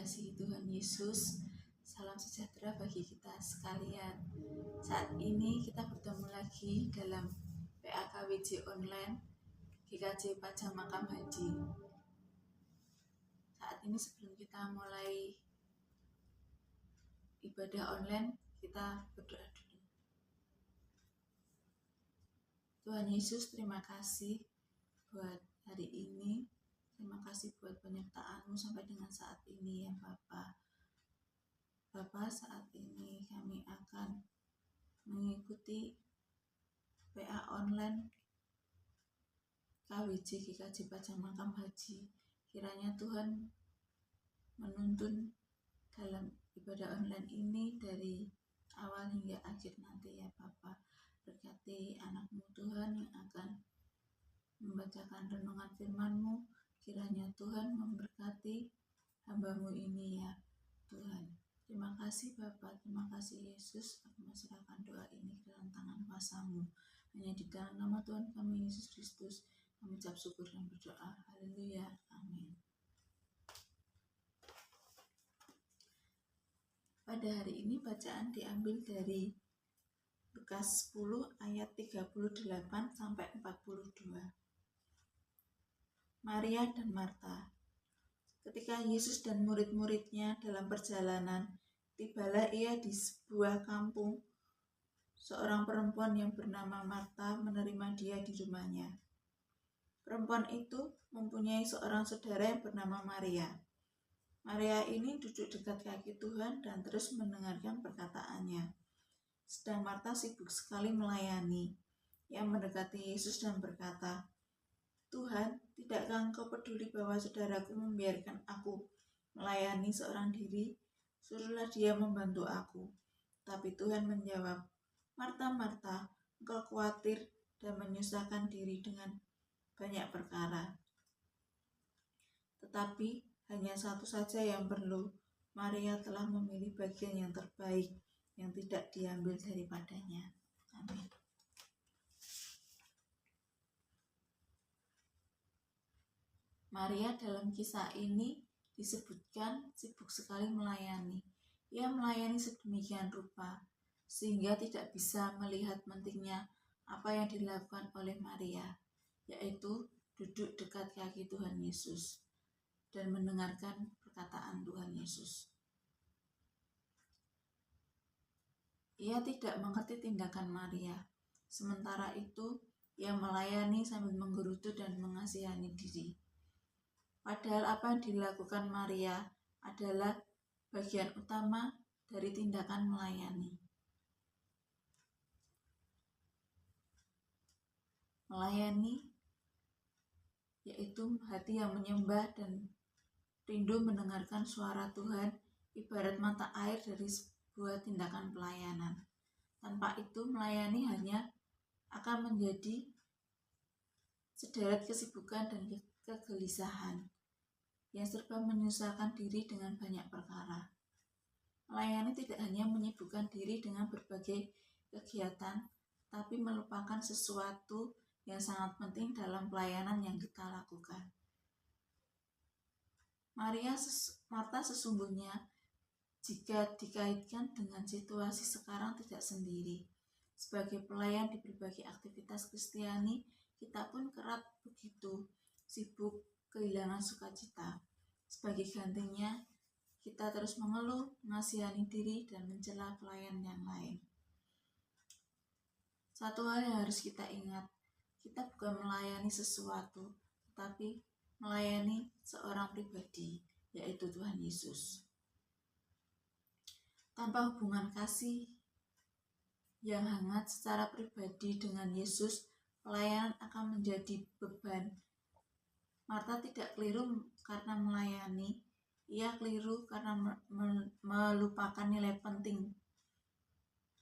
dikasihi Tuhan Yesus, salam sejahtera bagi kita sekalian. Saat ini kita bertemu lagi dalam PAKWJ online GKJ Pajang Makam Haji. Saat ini sebelum kita mulai ibadah online, kita berdoa dulu. Tuhan Yesus, terima kasih buat hari ini. Terima kasih buat penyertaan-Mu sampai dengan saat ini ya Bapa. Bapa, saat ini kami akan mengikuti PA online KWJ GKJ Pajang Makam Haji. Kiranya Tuhan menuntun dalam ibadah online ini dari awal hingga akhir nanti ya Bapa. Berkati anak-Mu Tuhan yang akan membacakan renungan firman-Mu. Kiranya Tuhan memberkati hamba-Mu ini ya Tuhan. Terima kasih Bapa, terima kasih Yesus. Aku menyerahkan doa ini ke dalam tangan kuasa-Mu. Hanya di dalam nama Tuhan kami Yesus Kristus kami ucap syukur dan berdoa. Haleluya. Amin. Pada hari ini bacaan diambil dari Lukas 10 ayat 38 sampai 42. Maria dan Marta. Ketika Yesus dan murid-muridnya dalam perjalanan, tibalah ia di sebuah kampung. Seorang perempuan yang bernama Marta menerima dia di rumahnya. Perempuan itu mempunyai seorang saudara yang bernama Maria. Maria ini duduk dekat kaki Tuhan dan terus mendengarkan perkataannya. Sedang Marta sibuk sekali melayani. Ia mendekati Yesus dan berkata, Tuhan, tidakkah Engkau peduli bahwa saudaraku membiarkan aku melayani seorang diri? Suruhlah dia membantu aku. Tapi Tuhan menjawab, Marta, Marta, engkau khawatir dan menyusahkan diri dengan banyak perkara. Tetapi hanya satu saja yang perlu. Maria telah memilih bagian yang terbaik yang tidak diambil daripadanya. Amin. Maria dalam kisah ini disebutkan sibuk sekali melayani. Ia melayani sedemikian rupa sehingga tidak bisa melihat pentingnya apa yang dilakukan oleh Maria, yaitu duduk dekat kaki Tuhan Yesus dan mendengarkan perkataan Tuhan Yesus. Ia tidak mengerti tindakan Maria. Sementara itu, ia melayani sambil menggerutu dan mengasihani diri. Padahal apa yang dilakukan Maria adalah bagian utama dari tindakan melayani. Melayani yaitu hati yang menyembah dan rindu mendengarkan suara Tuhan, ibarat mata air dari sebuah tindakan pelayanan. Tanpa itu melayani hanya akan menjadi sederet kesibukan dan kegelisahan yang serba menyusahkan diri dengan banyak perkara. Melayani tidak hanya menyibukkan diri dengan berbagai kegiatan, tapi melupakan sesuatu yang sangat penting dalam pelayanan yang kita lakukan. Marta sesungguhnya jika dikaitkan dengan situasi sekarang tidak sendiri. Sebagai pelayan di berbagai aktivitas Kristiani, kita pun kerap begitu sibuk kehilangan sukacita. Sebagai gantinya, kita terus mengeluh, mengasihani diri, dan mencela pelayan yang lain. Satu hal yang harus kita ingat, kita bukan melayani sesuatu, tetapi melayani seorang pribadi, yaitu Tuhan Yesus. Tanpa hubungan kasih yang hangat secara pribadi dengan Yesus, pelayanan akan menjadi beban. Marta tidak keliru karena melayani, ia keliru karena melupakan nilai penting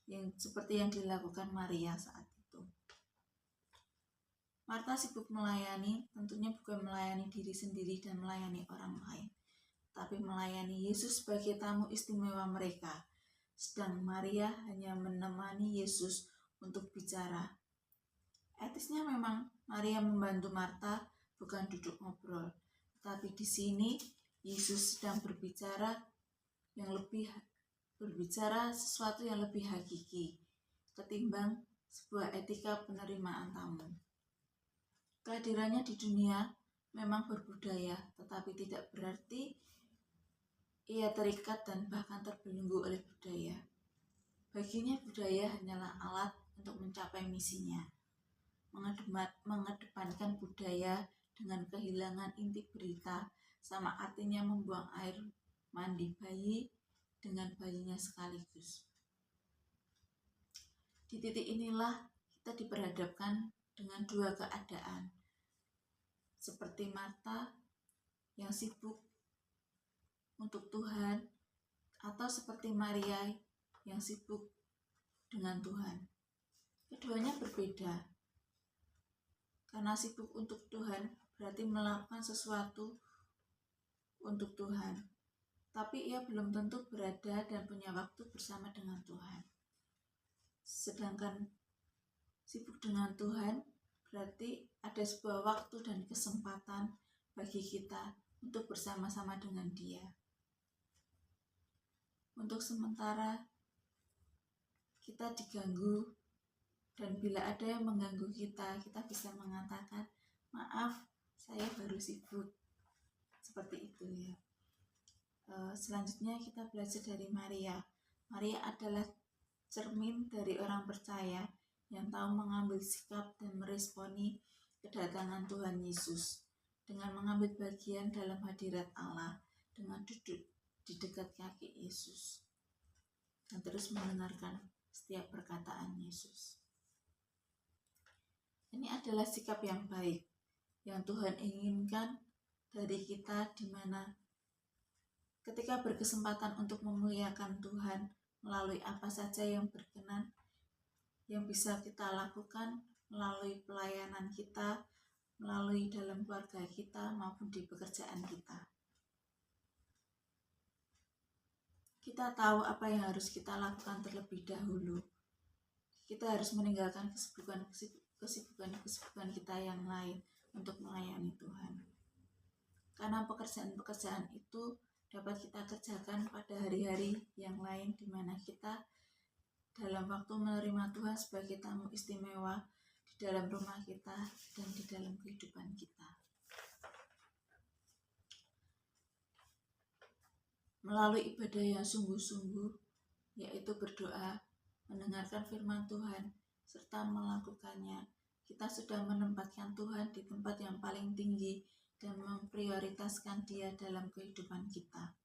yang seperti yang dilakukan Maria saat itu. Marta sibuk melayani, tentunya bukan melayani diri sendiri dan melayani orang lain, tapi melayani Yesus sebagai tamu istimewa mereka. Sedang Maria hanya menemani Yesus untuk bicara. Etisnya memang Maria membantu Marta, bukan duduk ngobrol. Tapi di sini Yesus sedang berbicara sesuatu yang lebih hakiki ketimbang sebuah etika penerimaan tamu. Kehadirannya di dunia memang berbudaya, tetapi tidak berarti ia terikat dan bahkan terbelenggu oleh budaya. Baginya budaya hanyalah alat untuk mencapai misinya, mengedepankan budaya dengan kehilangan inti berita, sama artinya membuang air mandi bayi dengan bayinya sekaligus. Di titik inilah kita diperhadapkan dengan dua keadaan, seperti Marta yang sibuk untuk Tuhan, atau seperti Maria yang sibuk dengan Tuhan. Keduanya berbeda, karena sibuk untuk Tuhan berarti melakukan sesuatu untuk Tuhan, tapi ia belum tentu berada dan punya waktu bersama dengan Tuhan. Sedangkan sibuk dengan Tuhan berarti ada sebuah waktu dan kesempatan bagi kita untuk bersama-sama dengan Dia. Untuk sementara kita diganggu, dan bila ada yang mengganggu kita, kita bisa mengatakan, maaf, saya baru sibuk. Seperti itu ya. Selanjutnya kita belajar dari Maria. Maria adalah cermin dari orang percaya yang tahu mengambil sikap dan meresponi kedatangan Tuhan Yesus dengan mengambil bagian dalam hadirat Allah, dengan duduk di dekat kaki Yesus dan terus mendengarkan setiap perkataan Yesus. Ini adalah sikap yang baik yang Tuhan inginkan dari kita, di mana ketika berkesempatan untuk memuliakan Tuhan melalui apa saja yang berkenan, yang bisa kita lakukan melalui pelayanan kita, melalui dalam keluarga kita maupun di pekerjaan kita. Kita tahu apa yang harus kita lakukan terlebih dahulu. Kita harus meninggalkan kesibukan kita yang lain untuk melayani Tuhan. Karena pekerjaan-pekerjaan itu dapat kita kerjakan pada hari-hari yang lain, di mana kita dalam waktu menerima Tuhan sebagai tamu istimewa di dalam rumah kita dan di dalam kehidupan kita. Melalui ibadah yang sungguh-sungguh, yaitu berdoa, mendengarkan firman Tuhan, serta melakukannya, kita sudah menempatkan Tuhan di tempat yang paling tinggi dan memprioritaskan Dia dalam kehidupan kita.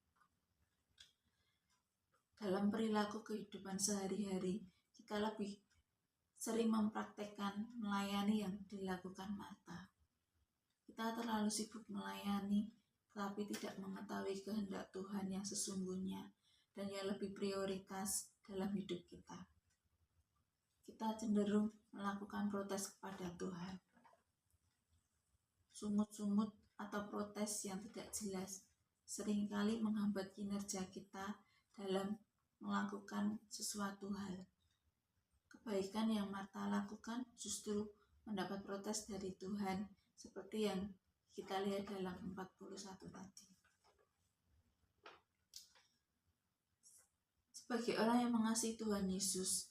Dalam perilaku kehidupan sehari-hari, kita lebih sering mempraktekkan melayani yang dilakukan Marta. Kita terlalu sibuk melayani, tetapi tidak mengetahui kehendak Tuhan yang sesungguhnya dan yang lebih prioritas dalam hidup kita. Kita cenderung melakukan protes kepada Tuhan. Sungut-sungut atau protes yang tidak jelas seringkali menghambat kinerja kita dalam melakukan sesuatu hal. Kebaikan yang Marta lakukan justru mendapat protes dari Tuhan, seperti yang kita lihat dalam 41 tadi. Sebagai orang yang mengasihi Tuhan Yesus,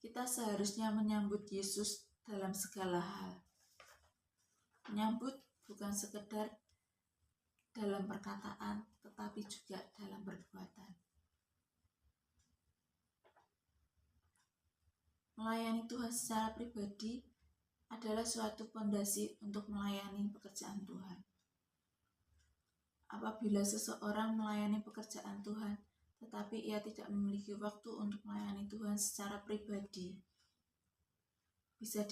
kita seharusnya menyambut Yesus dalam segala hal. Menyambut bukan sekedar dalam perkataan, tetapi juga dalam perbuatan. Melayani Tuhan secara pribadi adalah suatu fondasi untuk melayani pekerjaan Tuhan. Apabila seseorang melayani pekerjaan Tuhan, tetapi ia tidak memiliki waktu untuk melayani Tuhan secara pribadi, bisa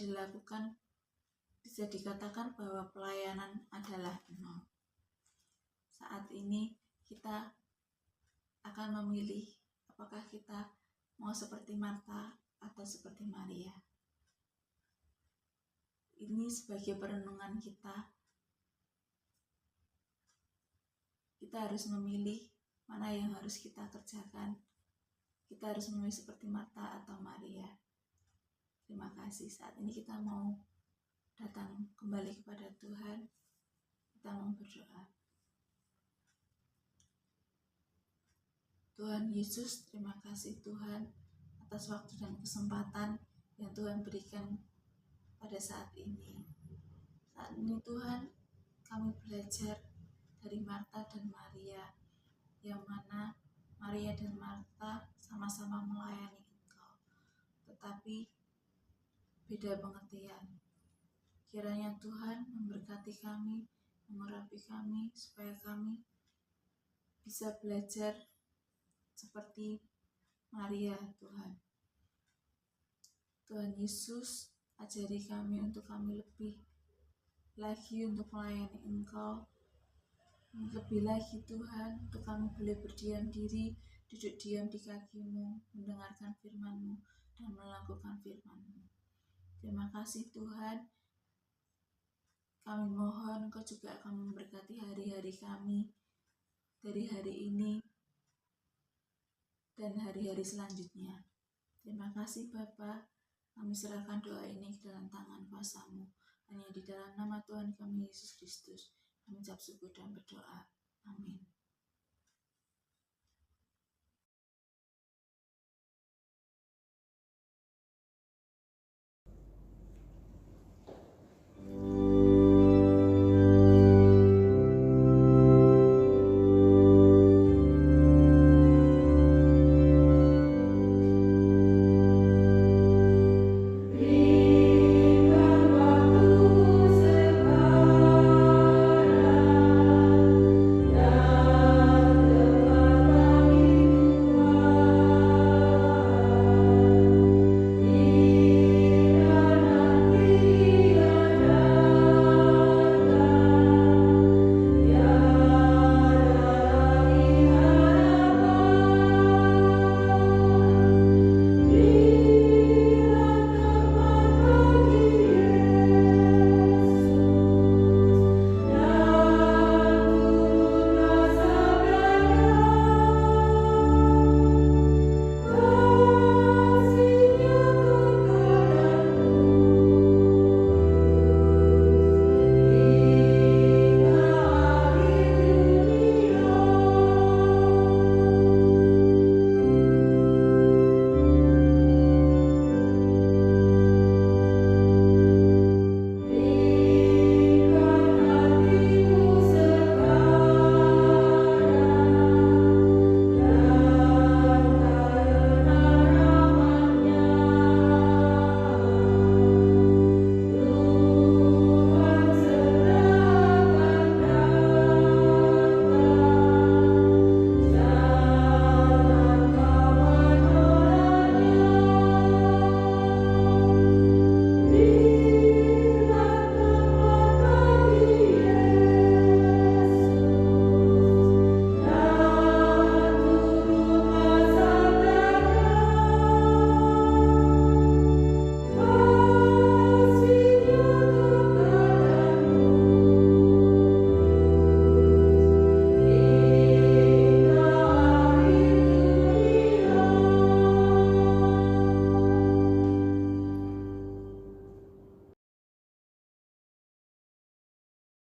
dikatakan bahwa pelayanan adalah nol. Saat ini kita akan memilih apakah kita mau seperti Marta atau seperti Maria. Ini sebagai perenungan kita. Kita harus memilih mana yang harus kita kerjakan. Kita harus memilih seperti Marta atau Maria. Terima kasih. Saat ini kita mau datang kembali kepada Tuhan. Kita mau berdoa. Tuhan Yesus, terima kasih Tuhan atas waktu dan kesempatan yang Tuhan berikan pada saat ini. Saat ini Tuhan, kami belajar dari Marta dan Maria, yang mana Maria dan Marta sama-sama melayani Engkau, tetapi beda pengertian. Kiranya Tuhan memberkati kami, mengurapi kami, supaya kami bisa belajar seperti Maria, Tuhan. Tuhan Yesus, ajari kami untuk kami lebih lagi untuk melayani Engkau, lebih lagi Tuhan, untuk kami boleh berdiam diri, duduk diam di kaki-Mu, mendengarkan firman-Mu, dan melakukan firman-Mu. Terima kasih Tuhan, kami mohon Engkau juga akan memberkati hari-hari kami, dari hari ini, dan hari-hari selanjutnya. Terima kasih Bapa, kami serahkan doa ini ke dalam tangan kuasa-Mu. Hanya di dalam nama Tuhan kami Yesus Kristus, kami ucap syukur dan berdoa. Amin.